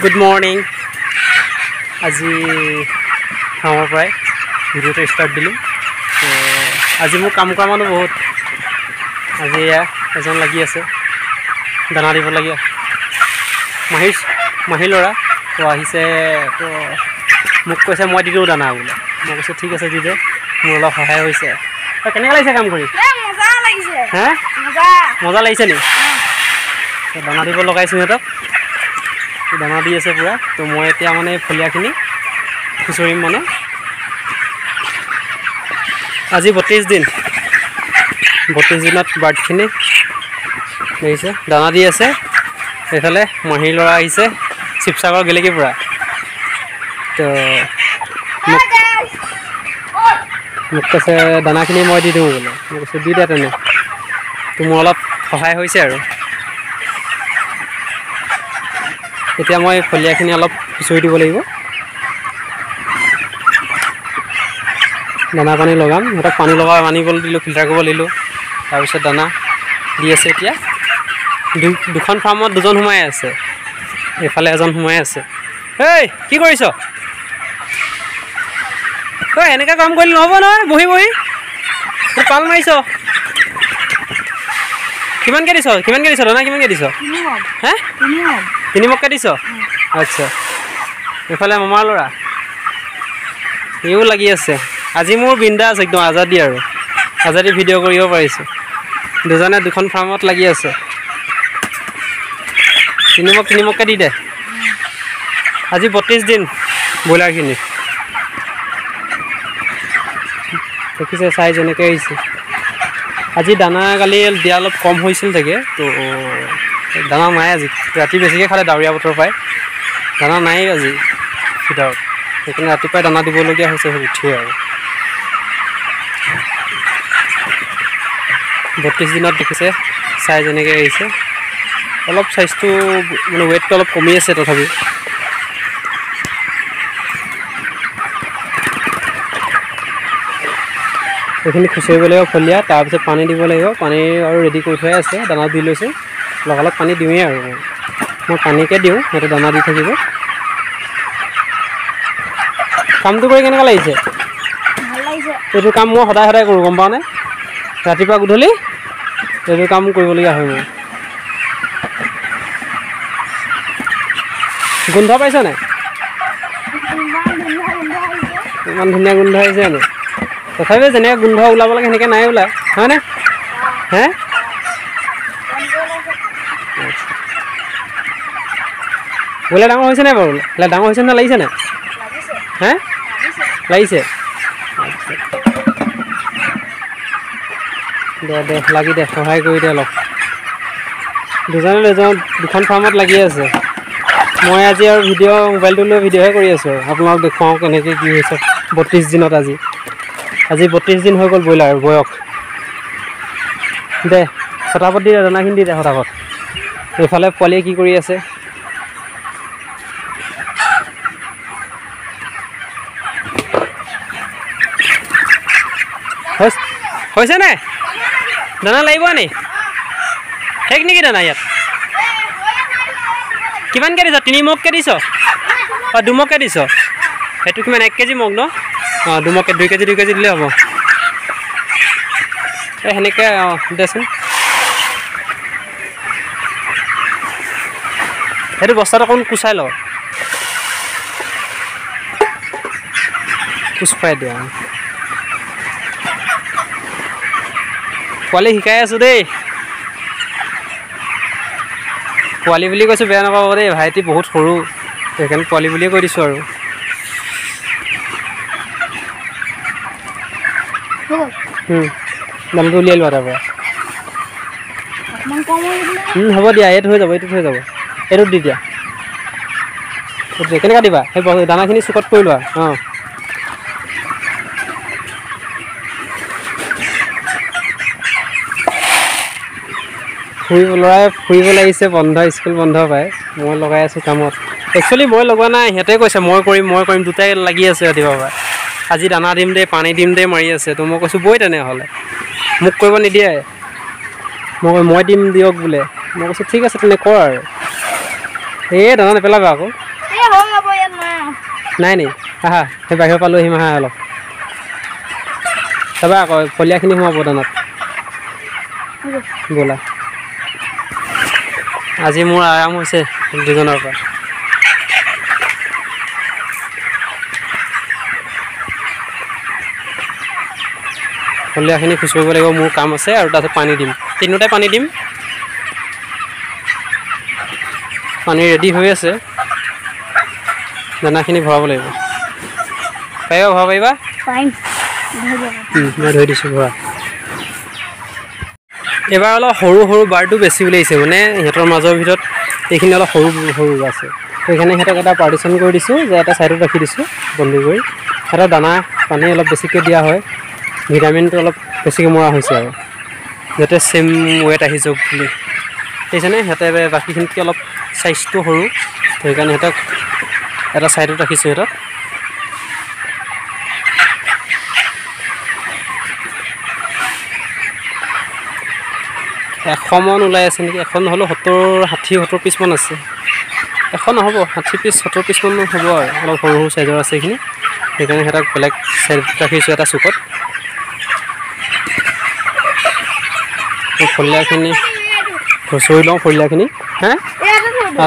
Good morning. আজি কামৰ পৰাই ভিডিঅ'টো ষ্টাৰ্ট দিলোঁ। আজি মোৰ কাম কৰা মানুহ বহুত। আজি এজন লাগি আছে দানা দিব লাগে। মাহী ল'ৰা তো আহিছে, তো মোক কৈছে মই দি দিওঁ দানা বোলে। মই কৈছোঁ ঠিক আছে দি দে, মোৰ অলপ সহায় হৈছে। কেনেকৈ লাগিছে কাম কৰি? হে মজা লাগিছে নি? দানা দিব লগাইছোঁ সিহঁতক, দানা দি আছে পূৰা। তো মই এতিয়া মানে ফলীয়াখিনি খুচৰিম মানে। আজি 32 দিন, 32 দিনত বাৰ্ডখিনি দেখিছে দানা দি আছে। এইফালে মাহীৰ ল'ৰা আহিছে শিৱসাগৰ গেলেকীৰ পৰা। তো মোক কৈছে দানাখিনি মই দি দিওঁ বোলে। মই কৈছোঁ দি দে তেনে, তো মোৰ অলপ সহায় হৈছে আৰু। এতিয়া মই ফলীয়াখিনি অলপ খুচৰি দিব লাগিব, দানা পানী লগাম। সিহঁতক পানী আনিবলৈ দিলোঁ, ফিল্টাৰ কৰিব দিলোঁ। তাৰপিছত দানা দি আছে। এতিয়া দুখন ফাৰ্মত দুজন সোমাই আছে, এইফালে এজন সোমাই আছে। এই কি কৰিছ? তই এনেকৈ কাম কৰিলে নহ'ব নহয়, বহি বহি তই পাল মাৰিছ। কিমানকৈ দিছ দানা? কিমানকৈ দিছ? হে 3 মগকৈ দিছ? আচ্ছা। এইফালে মামাৰ ল'ৰা সিও লাগি আছে। আজি মোৰ বিন্দাছ একদম আজাদী আৰু আজাদী ভিডিঅ' কৰিব পাৰিছোঁ। দুজনে দুখন ফাৰ্মত লাগি আছে। 3 মগকৈ দি দে। আজি 32 দিন ব্ৰইলাৰখিনি দেখিছে, চাই যেনেকৈ আহিছে। আজি দানা কালি দিয়া অলপ কম হৈছিল চাগে, তো দানা নাই আজি। ৰাতি বেছিকৈ খালে, ডাৱৰীয়া বতৰ পাই দানা নাই আজি ভিতৰত। সেইকাৰণে ৰাতিপুৱাই দানা দিবলগীয়া হৈছে উঠিয়ে আৰু। 32 দিনত দেখিছে, চাই যেনেকৈ আহিছে। অলপ চাইজটো মানে ৱেটটো অলপ কমি আছে তথাপি। সেইখিনি খুচৰিব লাগিব ফলীয়া, তাৰপিছত পানী দিব লাগিব। পানী আৰু ৰেডি কৰি থোৱাই আছে, দানা দি লৈছোঁ। লগালগ পানী দিওঁৱেই আৰু মই পানীকে দিওঁ, সিহঁতে দানা দি থাকিব। কামটো কৰি কেনেকুৱা লাগিছে? এইটো কাম মই সদায় কৰোঁ, গম পাওঁনে? ৰাতিপুৱা গধূলি এইটো কাম কৰিবলগীয়া হয় মোৰ। গোন্ধ পাইছ নাই? ইমান ধুনীয়া গোন্ধ আহিছে জানো? তথাপিও যেনেকৈ গোন্ধ ওলাব লাগে সেনেকৈ নাই ওলায়, হয়নে? হে ব্ৰইলাৰ ডাঙৰ হৈছে নাই বাৰু? ডাঙৰ হৈছে নে লাগিছে নাই? হে লাগিছে? দে লাগি দে, সহায় কৰি দে অলপ। দুজনে দুখন ফাৰ্মত লাগি আছে। মই আজি আৰু মোবাইলটো লৈ ভিডিঅ'হে কৰি আছোঁ। আপোনালোক দেখুৱাওঁ কেনেকৈ কি হৈছে 32 দিনত। আজি 32 দিন হৈ গ'ল ব্ৰইলাৰ বয়স। দে ফটাফট দি দে, দানাখিনি দি দে ফটাফট। এইফালে পোৱালীয়ে কি কৰি আছে? হৈছে নাই? দানা লাগিব নি? শেষ নেকি দানা ইয়াত? কিমানকৈ দিছ? 3 মগকৈ দিছ? 2 মগকৈ দিছ? সেইটো কিমান 1 কেজি মগ ন? 2 মগকৈ 2 কেজি দিলে হ'ব। এই সেনেকৈ দেচোন। সেইটো বস্তাটো অকণ কুচাই ল, কুচ খুৱাই দিয়া। পোৱালি শিকাই আছোঁ দেই, পোৱালি বুলি কৈছোঁ বেয়া নাপাব দেই। ভাইটি বহুত সৰু, সেইকাৰণে পোৱালি বুলিয়ে কৈ দিছোঁ আৰু। দামটো উলিয়াই লোৱা তাৰপৰা। হ'ব দিয়া, এইটোত হৈ যাব। এইটোত দি দিয়া। কেনেকৈ দিবা? সেই দানাখিনি চুকত কৰি লোৱা। ল'ৰাই ফুৰিব লাগিছে, স্কুল বন্ধ পায়। মই লগাই আছোঁ কামত। একচুৱেলি মই লগোৱা নাই, সিহঁতে কৈছে মই কৰিম দুটাই লাগি আছে ৰাতিপুৱাৰ পৰা। আজি দানা দিম দে, পানী দিম দে মাৰি আছে। তো মই কৈছোঁ বৈ তেনেহ'লে, মোক কৰিব নিদিয়ে। মই দিম দিয়ক বোলে। মই কৈছোঁ ঠিক আছে তেনে কৰ আৰু। এই দানা নেপেলাবা আকৌ। নাই নি আহা সেই বাহিৰৰ পৰা লৈ আহিম আহা অলপ চাবা আকৌ ফলীয়াখিনি সোমাব দানাত ব'লা আজি মোৰ আৰাম হৈছে দুজনৰ পৰা ফলীয়াখিনি খুচুৰিব লাগিব মোৰ কাম আছে আৰু তাৰপিছত পানী দিম তিনিটাই পানী দিম পানী ৰেডি হৈ আছে দানাখিনি ভৰাব লাগিব পাৰিবা ভৰাব পাৰিবা মই ধৰি দিছোঁ ভৰা এবাৰ অলপ সৰু সৰু বাৰটো বেছি উলিয়াইছে মানে সিহঁতৰ মাজৰ ভিতৰত এইখিনি অলপ সৰু সৰু আছে সেইকাৰণে সিহঁতক এটা পাৰ্টিশ্যন কৰি দিছোঁ যে এটা ছাইডত ৰাখি দিছোঁ বন্ধু কৰি সিহঁতৰ দানা পানী অলপ বেছিকৈ দিয়া হয় ভিটামিনটো অলপ বেছিকৈ মৰা হৈছে আৰু যাতে ছেম ৱেট আহি যাওক বুলি সেইকাৰণে সিহঁতে বাকীখিনিতকৈ অলপ চাইজটো সৰু সেইকাৰণে সিহঁতক এটা ছাইডত ৰাখিছোঁ সিহঁতক এশমান ওলাই আছে নেকি এখন নহ'লেও 70 পিচমান আছে এখন নহ'ব 60 পিচ 70 পিচমান হ'ব আৰু অলপ সৰু সৰু চাইজৰ আছে এইখিনি সেইকাৰণে সিহঁতক বেলেগ চাইডত ৰাখিছোঁ এটা চুকত ফলীয়াখিনি খুচৰি লওঁ ফলীয়াখিনি হা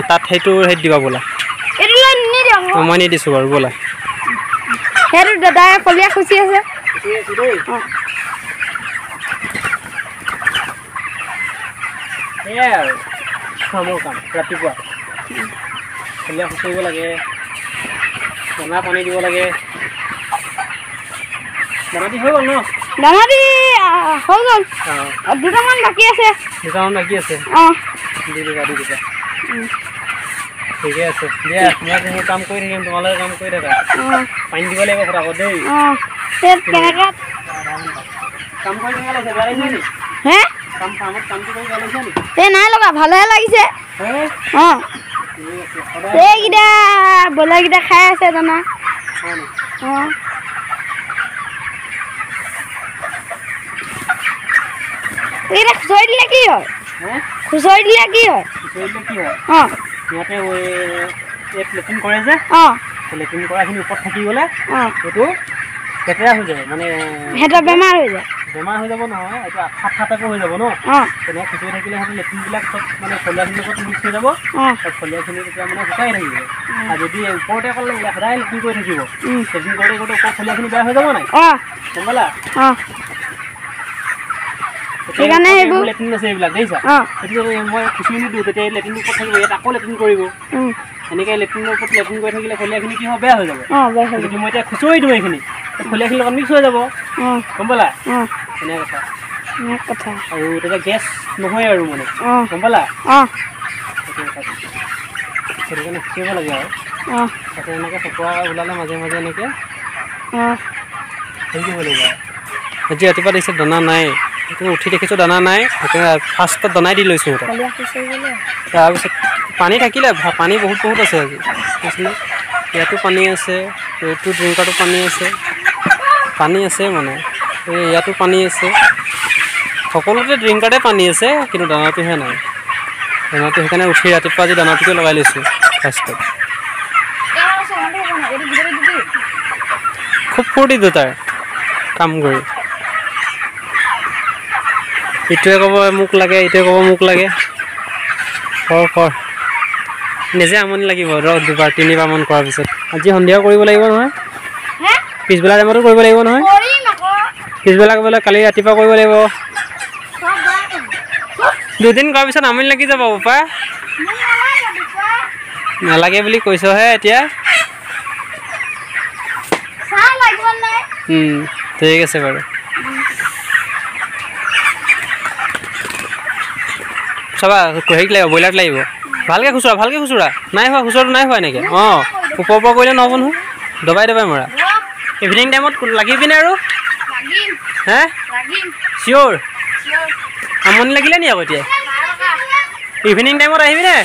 তাত সেইটো দিবা ব'লা মই নিদিছোঁ বাৰু ব'লা সেইটো দাদাই ফলীয়া খুচি আছে সেয়াই আৰু কামৰ কাম ৰাতিপুৱা ফলীয়া খুচৰিব লাগে দানা পানী দিব লাগে দানা দি হৈ গ'ল ন দানা দি হৈ গ'ল দুটামান বাকী আছে দি দিবা ঠিকে আছে দিয়া মই মোৰ কাম কৰি থাকিম তোমালোকে কাম কৰি থাকা পানী দিব লাগিব ফটাফট দেই কাম কৰি থকা লাগিছে বেয়া লাগিছে নি হে কামটো কৰি বেয়া লাগিছে নি নাই লগা ভালেহে লাগিছে এইকেইটা ব্ৰইলাৰকেইটা খাই আছে দানা এইকেইটা খুচৰি দিলে কি হয় খুচৰি দিলে কি হয় সিহঁতে লেট্ৰিন কৰে যে লেট্ৰিন কৰাখিনি ওপৰত থাকি গ'লে এইটো লেতেৰা হৈ যায় মানে সিহঁতৰ বেমাৰ হৈ যাব নহয় এইটো ফাটাকো হৈ যাব ন তেনেকৈ খুচৰি থাকিলে সিহঁতে লেট্ৰিনবিলাক চব মানে ফলীয়াখিনিৰ লগত মিক্স হৈ যাব ফলীয়াখিনি তেতিয়া মানে শুকাই থাকিব আৰু যদি ওপৰতে অকল সদায় লেট্ৰিন কৰি থাকিব লেট্ৰিন কৰোঁতে ওপৰত ফলীয়াখিনি বেয়া হৈ যাব নাই গম পালা সেইকাৰণে এইবোৰ লেট্ৰিন আছে এইবিলাক দেখিছা সেইটো মই খুচৰি নিদিওঁ তেতিয়া লেট্ৰিনৰ ওপৰত থাকিব ইয়াত আকৌ লেট্ৰিন কৰিব এনেকৈ লেট্ৰিনৰ ওপৰত লেট্ৰিন কৰি থাকিলে ফলীয়াখিনি কি হয় বেয়া হৈ যাব যদি মই এতিয়া খুচৰি দিওঁ এইখিনি ফলীয়াখিনিৰ লগত মিক্স হৈ যাব গম পালা এনেকুৱা কথা আৰু তেতিয়া গেছ নহয় আৰু মানে গম পালা সেইটো কাৰণে খুচিব লাগে আৰু তাতে এনেকৈ চপৰা ওলালে মাজে মাজে এনেকৈ হেৰি কৰিব লাগিব আজি ৰাতিপুৱা দেখিছে দানা নাই উঠি দেখিছোঁ দানা নাই সেইকাৰণে ফাৰ্ষ্টত দানাই দি লৈছোঁ তাৰপিছত পানী থাকিলে পানী বহুত আছে আজি কৈছিলে ইয়াতো পানী আছে এইটো ড্ৰিংকাৰটো পানী আছে মানে এই ইয়াতো পানী আছে সকলোতে ড্ৰিংকাৰতে পানী আছে কিন্তু দানাটোহে নাই দানাটো সেইকাৰণে উঠি ৰাতিপুৱা আজি দানাটোকে লগাই লৈছোঁ ফাৰ্ষ্টত খুব ফূৰ্তি দুটাৰ কাম কৰি ইটোৱে ক'ব মোক লাগে ইটোৱে ক'ব মোক লাগে কৰ নিজে আমনি লাগিব দুবাৰ তিনিবাৰমান কৰাৰ পিছত আজি সন্ধিয়াও কৰিব লাগিব নহয় পিছবেলা টাইমতো কৰিব লাগিব নহয় পিছবেলা কৰিবলৈ কালি ৰাতিপুৱা কৰিব লাগিব দুদিন কৰাৰ পিছত আমনি লাগি যাব পাপা নালাগে বুলি কৈছহে এতিয়া ঠিক আছে বাৰু চাবা হেৰিক লাগিব ব্ৰইলাৰত লাগিব ভালকৈ খুচুৰা নাই হোৱা খুচুৰাটো নাই হোৱা এনেকৈ ওপৰৰ পৰা কৰিলে নহ'ব নহয় দবাই মৰা ইভিনিং টাইমত লাগিবিনে আৰু হে চিয়'ৰ আমনি লাগিলে নি আকৌ এতিয়া ইভিনিং টাইমত আহিবিনে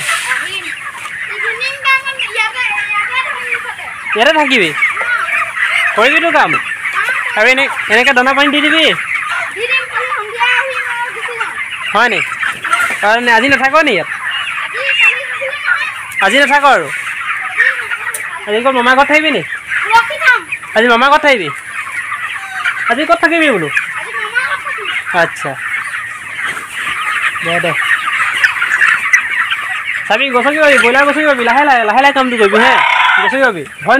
ইয়াতে থাকিবি কৰিবিতো কাম আৰু এনেকৈ দানা পানী দি দিবি হয় নি কাৰণে আজি নাথাক নি ইয়াত আজি নাথাক আৰু আজি ক'ত মামাৰ ঘৰত থাকিবি নি আজি মামা ক'ত থাকিবি আজি ক'ত থাকিবি বোলো আচ্ছা দে চাবি গছকি পাবি ব্ৰইলাৰ গছকি পাবি লাহে লাহে কামটো কৰিবি হে গছকি পাবি ভয়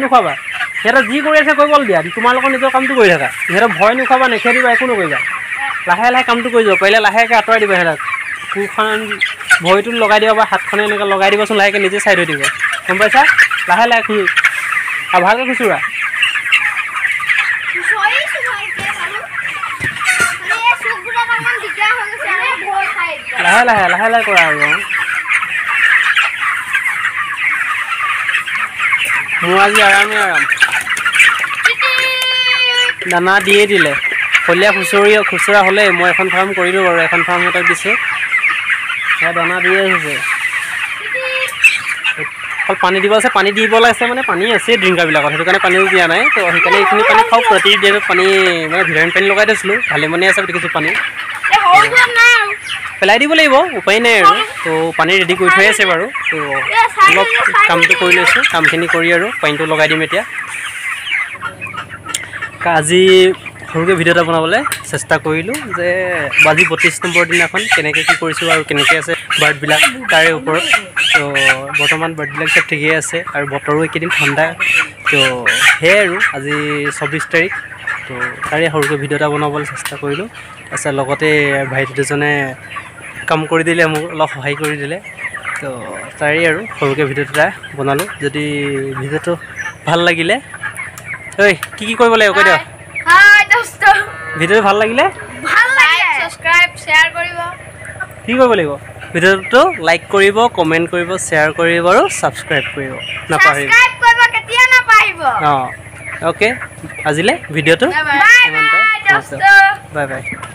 নোখোৱাবা সিহঁতে যি কৰি আছে কৰিবলৈ দিয়া তোমালোকৰ নিজৰ কামটো কৰি থাকা সিহঁতে ভয় নোখোৱাবা নেখেদিবা একো নকৰিবা লাহে কামটো কৰি যাব পাৰিলে লাহেকৈ আঁতৰাই দিবা সিহঁতক কোৰখন ভৰিটোত লগাই দিব বা হাতখনে এনেকৈ লগাই দিবচোন লাহেকৈ নিজে চাইড হৈ দিব গম পাইছা লাহে খুচুৰ আৰু ভালকৈ খুচুৰা লাহে কৰা আৰু মোৰ আজি আৰাম দানা দিয়ে দিলে ফলীয়া খুচুৰা হ'লে মই এখন ফাৰ্ম কৰিলোঁ বাৰু এখন ফাৰ্ম সিহঁতক দিছোঁ সেয়া দানা দিয়ে হৈছে অকল পানী দিব আছে পানী দিব লাগিছে মানে পানী আছে ড্ৰিংকাৰবিলাকত সেইটো কাৰণে পানীও দিয়া নাই তো সেইকাৰণে এইখিনি পানী খাওক ৰাতি দিয়ে পানী মানে ভিটামিন পানী লগাই দিছিলোঁ ভালে মানে আছে দেখিছোঁ পানী পেলাই দিব লাগিব উপায় নাই আৰু তো পানী ৰেডি কৰি থৈ আছে বাৰু তো অলপ কামটো কৰি লৈছোঁ কামখিনি কৰি আৰু পানীটো লগাই দিম এতিয়া আজি সৰুকৈ ভিডিঅ' এটা বনাবলৈ চেষ্টা কৰিলোঁ যে আজি 32 নম্বৰ দিনাখন কেনেকৈ কি কৰিছোঁ আৰু কেনেকৈ আছে বাৰ্ডবিলাক তাৰে ওপৰত তো বৰ্তমান বাৰ্ডবিলাক চব ঠিকেই আছে আৰু বতৰো এইকেইদিন ঠাণ্ডা তো সেয়াই আৰু আজি 24 তাৰিখ তো তাৰে সৰুকৈ ভিডিঅ' এটা বনাবলৈ চেষ্টা কৰিলোঁ তাৰপিছত লগতে ভাইটি দুজনে কাম কৰি দিলে মোক অলপ সহায় কৰি দিলে তো তাৰে আৰু সৰুকৈ ভিডিঅ' এটা বনালোঁ যদি ভিডিঅ'টো ভাল লাগিলে ঐ কি কৰিব লাগিব কৈ দিয়ক ভিডিঅ'টো ভাল লাগিলে সাবস্ক্ৰাইব শেয়াৰ কৰিব কি কৰিব লাগিব ভিডিঅ'টো লাইক কৰিব কমেণ্ট কৰিব শ্বেয়াৰ কৰিব আৰু ছাবস্ক্ৰাইব কৰিব নাপাহৰিব কেতিয়া নাপাহৰিব অঁ অ'কে আজিলৈ ভিডিঅ'টো বাই বাই বাই